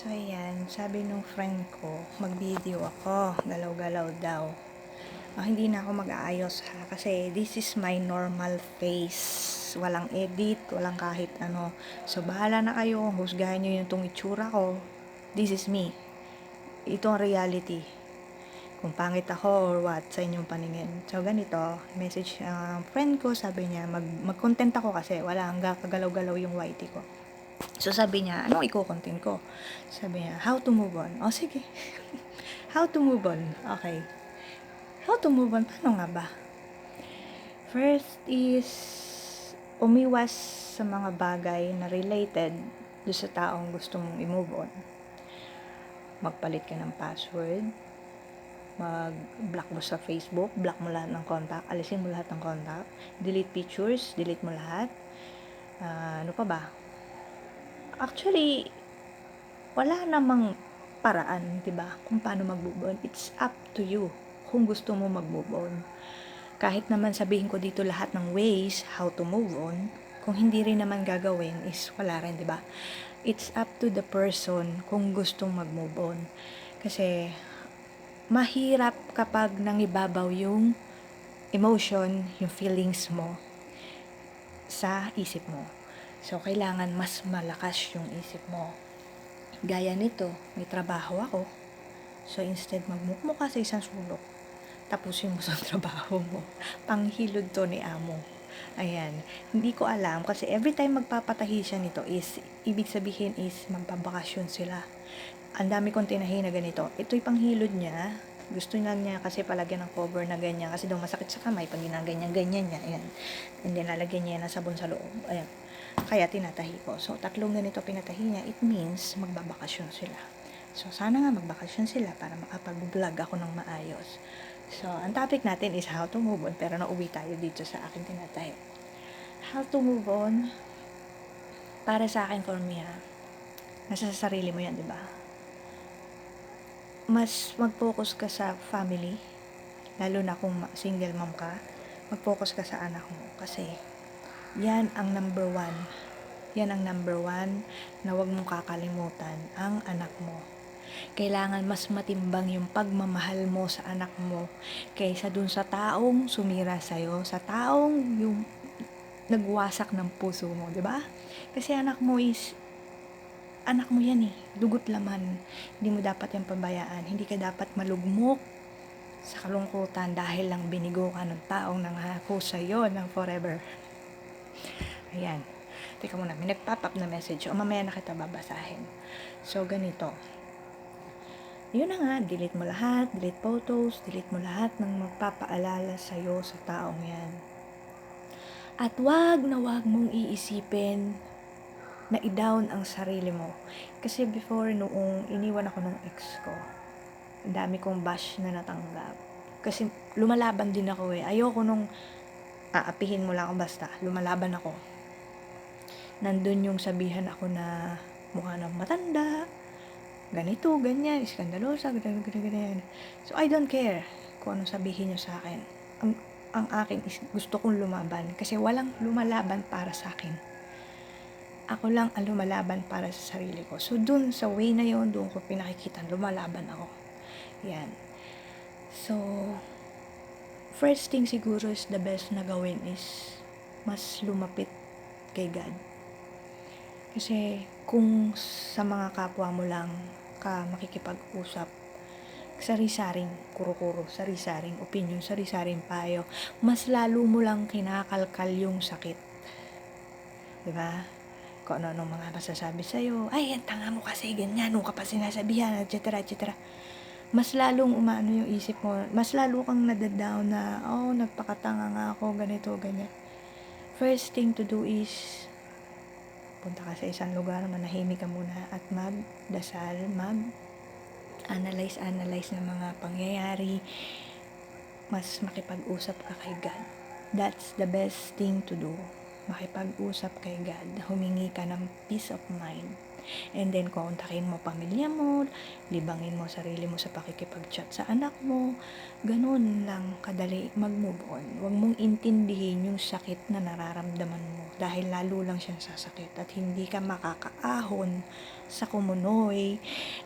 So, ayan, sabi nung friend ko, mag-video ako, galaw-galaw daw. Hindi na ako mag-aayos ha, kasi this is my normal face. Walang edit, walang kahit ano. So, bahala na kayo, husgahan nyo yung itong itsura ko. This is me. Ito ang reality. Kung pangit ako or what sa inyong paningin. So, ganito, message friend ko, sabi niya, mag-content ako kasi wala, hanggang kagalaw-galaw yung YT ko. So, sabi niya, anong i-content ko? Sabi niya, how to move on. O, sige. How to move on. Okay. How to move on? Paano nga ba? First is, umiwas sa mga bagay na related do sa taong gusto mong i-move on. Magpalit ka ng password. Mag-block mo sa Facebook. Block mo lahat ng contact. Alisin mo lahat ng contact. Delete pictures. Delete mo lahat. Ano pa ba? Actually, wala namang paraan, 'di ba? Kung paano mag-move on. It's up to you kung gusto mo mag-move on. Kahit naman sabihin ko dito lahat ng ways how to move on, kung hindi rin naman gagawin is wala rin, 'di ba? It's up to the person kung gustong mag-move on. Kasi mahirap kapag nangibabaw yung emotion, yung feelings mo sa isip mo. So, kailangan mas malakas yung isip mo. Gaya nito, may trabaho ako. So, instead magmukmo ka sa isang sulok, tapusin mo sa trabaho mo. Panghilod to ni amo. Ayan. Hindi ko alam kasi every time magpapatahi siya nito is, ibig sabihin is magbabakasyon sila. Ang dami kong tinahi na ganito. Ito'y panghilod niya. Gusto niya kasi palagyan ng cover na ganyan kasi daw masakit sa kamay pag ginaganyan-ganyan niya. Ayan. And then lalagyan niya ng sabon sa loob. Ayan. Kaya tinatahi ko. So, 3 ganito pinatahi niya. It means magbabakasyon sila. So, sana nga magbakasyon sila para makapag-vlog ako ng maayos. So, ang topic natin is how to move on. Pero nauwi tayo dito sa aking tinatahi. How to move on, para sa akin, for me nasa sa sarili mo yan, di ba? Mas mag-focus ka sa family, lalo na kung single mom ka. Mag-focus ka sa anak mo. Kasi, yan ang number 1. Yan ang number 1 na huwag mong kakalimutan, ang anak mo. Kailangan mas matimbang yung pagmamahal mo sa anak mo kaysa dun sa taong sumira sa'yo, sa taong yung nagwasak ng puso mo, di ba? Kasi anak mo yan dugot laman. Hindi mo dapat yung pabayaan. Hindi ka dapat malugmok sa kalungkutan dahil lang binigo ka ng taong nangako sa'yo ng forever. Ayan. Teka muna, may nag-pop up na message. O mamaya na kita babasahin. So, ganito. Yun na nga, delete mo lahat, delete photos, delete mo lahat ng magpapaalala sa'yo sa taong yan. At wag na wag mong iisipin na i-down ang sarili mo. Kasi before, noong iniwan ako ng ex ko, ang dami kong bash na natanggap. Kasi lumalaban din ako Ayoko nung aapihin mo lang ako basta. Lumalaban ako. Nandun yung sabihan ako na mukha ng matanda, ganito, ganyan, iskandalosa, ganyan. So, I don't care kung anong sabihin nyo sa akin. Ang akin is gusto kong lumaban kasi walang lumalaban para sa akin. Ako lang ang lumalaban para sa sarili ko. So, dun sa way na yon, doon ko pinakikita lumalaban ako. Yan. So, first thing siguro is the best na gawin is mas lumapit kay God. Kasi kung sa mga kapwa mo lang ka makikipag-usap, sari-saring kuro-kuro, sari-saring opinion, sari-saring payo, mas lalo mo lang kinakalkal yung sakit. Diba? Kung ano-ano mga masasabi sa'yo, ay, ang tanga mo kasi, ganyan, nung ka pa sinasabihan, etc. etc. Mas lalong umaano yung isip mo, mas lalo kang nadadown na, nagpakatanga nga ako, ganito, ganyan. First thing to do is, punta ka sa isang lugar, manahimik ka muna at magdasal, mag-analyze ng mga pangyayari, mas makipag-usap ka kay God. That's the best thing to do. Makipag-usap kay God. Humingi ka ng peace of mind. And then, kontakin mo pamilya mo, libangin mo sarili mo sa pakikipag-chat sa anak mo. Ganun lang kadali mag-move on. Huwag mong intindihin yung sakit na nararamdaman mo dahil lalo lang siyang sasakit at hindi ka makakaahon sa kumunoy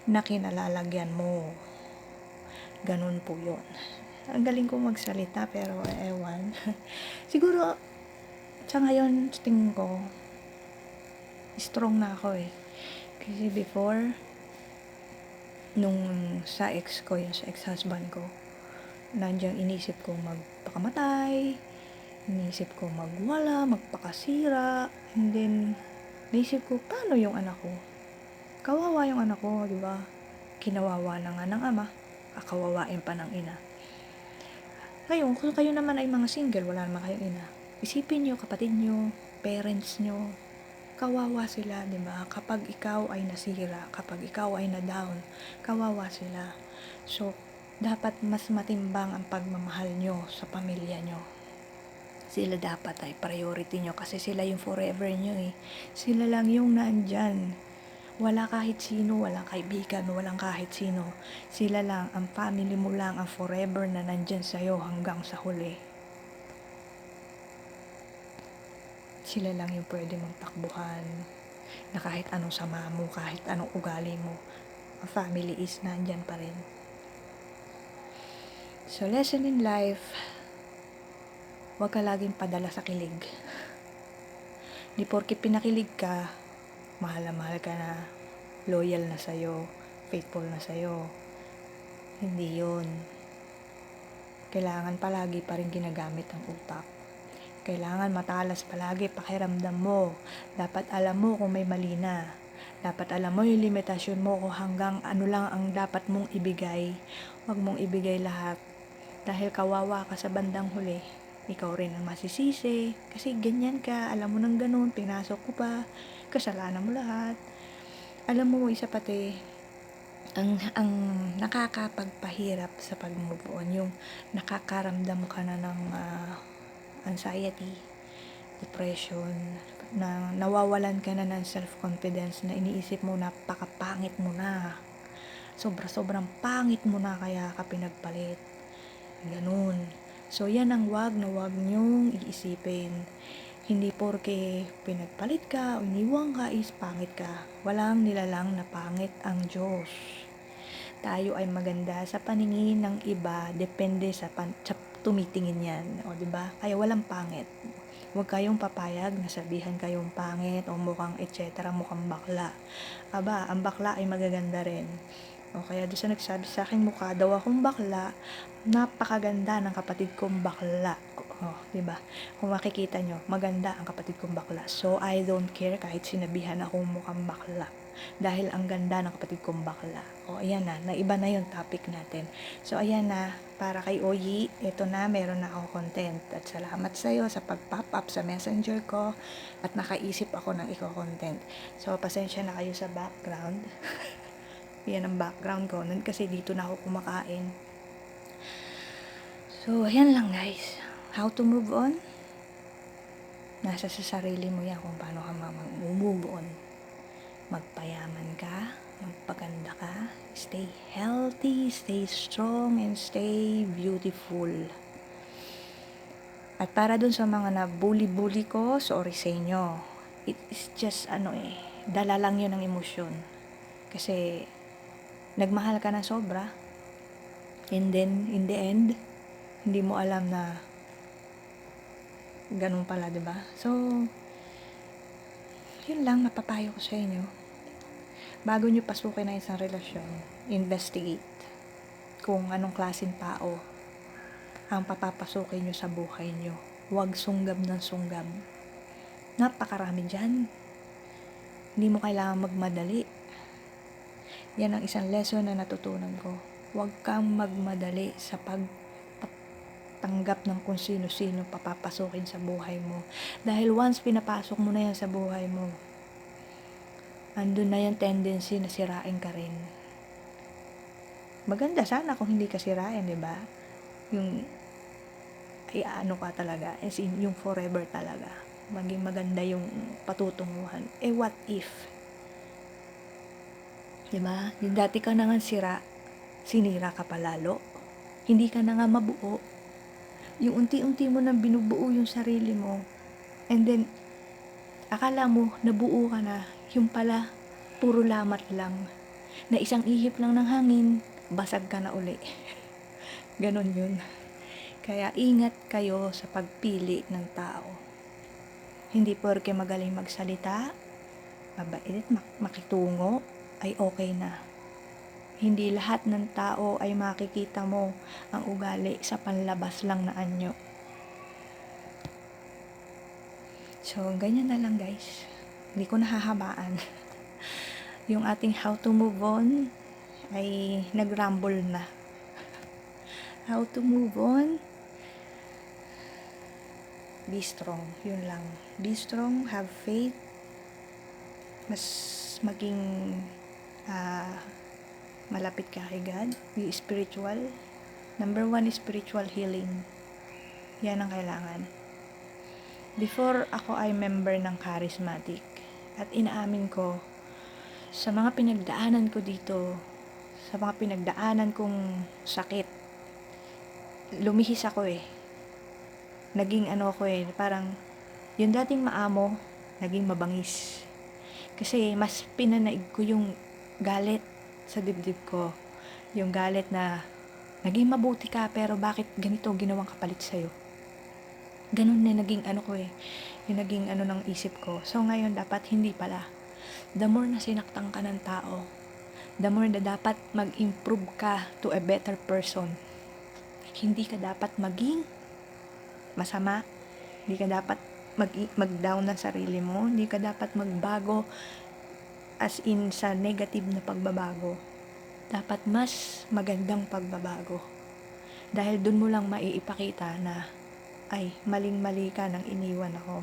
na kinalalagyan mo. Ganun po yun. Ang galing ko magsalita pero ewan. Siguro sa ngayon tingin ko strong na ako eh. Kasi before nung sa ex ko, yung sa ex-husband ko, nandiyan inisip ko magpakamatay, inisip ko magwala, magpakasira, and then naisip ko paano yung anak ko? Kawawa yung anak ko, di ba? Kinawawa na nga ng ama, kawawain pa ng ina. Ngayon, kung kayo naman ay mga single, wala naman kayong ina, isipin nyo, kapatid nyo, parents nyo, kawawa sila, di ba? Kapag ikaw ay nasira, kapag ikaw ay na-down, kawawa sila. So, dapat mas matimbang ang pagmamahal nyo sa pamilya nyo. Sila dapat ay priority nyo kasi sila yung forever nyo eh. Sila lang yung nandyan. Wala kahit sino, walang kaibigan, walang kahit sino. Sila lang, ang family mo lang ang forever na nandyan sa'yo hanggang sa huli. Sila lang yung pwede mong takbuhan na kahit anong sama mo, kahit anong ugali mo, ang family is nandyan pa rin. So, lesson in life, huwag ka laging padala sa kilig. Di porke pinakilig ka, mahal na mahal ka na, loyal na sa'yo, faithful na sa'yo. Hindi yun. Kailangan palagi pa rin ginagamit ang utak. Kailangan matalas palagi pakiramdam mo. Dapat alam mo kung may mali na. Dapat alam mo yung limitasyon mo kung hanggang ano lang ang dapat mong ibigay. Huwag mong ibigay lahat. Dahil kawawa ka sa bandang huli. Ikaw rin ang masisisi. Kasi ganyan ka, alam mo nang ganun, pinasok ko pa. Kasalanan mo lahat. Alam mo, isa pati, ang nakakapagpahirap sa pag-move on, yung nakakaramdam ka na ng anxiety, depression, na nawawalan ka na ng self-confidence na iniisip mo napakapangit mo na. Sobrang pangit mo na kaya ka pinagpalit. Ganun. So, yan ang wag na wag nyong iisipin. Hindi porke pinagpalit ka o iniwang ka is pangit ka. Walang nilalang na pangit ang Diyos. Tayo ay maganda sa paningin ng iba, depende sa tumitingin yan, o diba? Kaya walang pangit. Huwag kayong papayag na sabihan kayong pangit o mukhang etc. mukhang bakla. Aba, ang bakla ay magaganda rin. O kaya doon sa nagsabi sa akin mukha daw akong bakla, napakaganda ng kapatid kong bakla. O, diba? Kung makikita nyo, maganda ang kapatid kong bakla. So, I don't care kahit sinabihan akong mukhang bakla. Dahil ang ganda ng kapatid kong bakla. O, ayan na, naiba na yung topic natin. So, ayan na, para kay Oyi, ito na, meron na akong content. At salamat sa'yo sa pag-pop up sa messenger ko at nakaisip ako ng content. So, pasensya na kayo sa background. Yan ang background ko. Kasi dito na ako kumakain. So, ayan lang guys. How to move on? Nasa sa sarili mo yan kung paano ka mag-move on. Magpayaman ka, magpaganda ka, stay healthy, stay strong, and stay beautiful. At para dun sa mga na-bully ko, sorry sa inyo. It is just, dala lang yun ng emosyon. Kasi, nagmahal ka na sobra, and then, in the end, hindi mo alam na ganun pala, diba? So, yun lang napapayo ko sa inyo. Bago nyo pasukin na isang relasyon, investigate kung anong klaseng tao ang papapasukin nyo sa buhay nyo. Huwag sunggab ng sunggab. Napakarami dyan. Hindi mo kailangan magmadali. Yan ang isang lesson na natutunan ko. Huwag kang magmadali sa pagtanggap ng kung sino-sino papapasukin sa buhay mo. Dahil once pinapasok mo na yan sa buhay mo, andun na yung tendency na sirain ka rin. Maganda sana kung hindi ka sirain, di ba? Yung ka talaga, as in yung forever talaga. Maging maganda yung patutunguhan. What if Diba? Yung dati ka na nga sira, sinira ka pa lalo. Hindi ka na nga mabuo. Yung unti-unti mo nang binubuo yung sarili mo, and then, akala mo, nabuo ka na, yung pala, puro lamat lang. Na isang ihip lang ng hangin, basag ka na uli. Ganon yun. Kaya ingat kayo sa pagpili ng tao. Hindi porke magaling magsalita, mabait, makitungo, ay okay na. Hindi lahat ng tao ay makikita mo ang ugali sa panlabas lang na anyo. So, ganyan na lang guys. Hindi ko nahahabaan. Yung ating how to move on ay nag-rumble na. How to move on? Be strong. Yun lang. Be strong, have faith. Mas maging malapit ka kay God. Be spiritual. Number 1 is spiritual healing. Yan ang kailangan. Before ako ay member ng charismatic at inaamin ko sa mga pinagdaanan ko dito, sa mga pinagdaanan kong sakit, lumihis ako naging parang yung dating maamo, naging mabangis. Kasi mas pinanaig ko yung galit sa dibdib ko. Yung galit na naging mabuti ka pero bakit ganito ginawang kapalit sa'yo. Ganun na naging yung naging ng isip ko. So ngayon dapat hindi pala. The more na sinaktan ka ng tao, the more na dapat mag-improve ka to a better person. Hindi ka dapat maging masama, hindi ka dapat mag-down ng sarili mo, hindi ka dapat magbago as in sa negative na pagbabago. Dapat mas magandang pagbabago. Dahil dun mo lang maiipakita na ay maling-mali ka nang iniwan ako.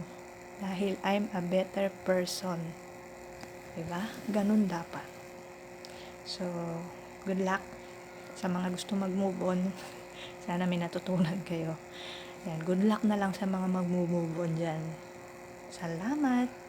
Dahil I'm a better person. Diba? Ganun dapat. So, good luck sa mga gusto mag-move on. Sana may natutunan kayo. Yan, good luck na lang sa mga mag-move on dyan. Salamat!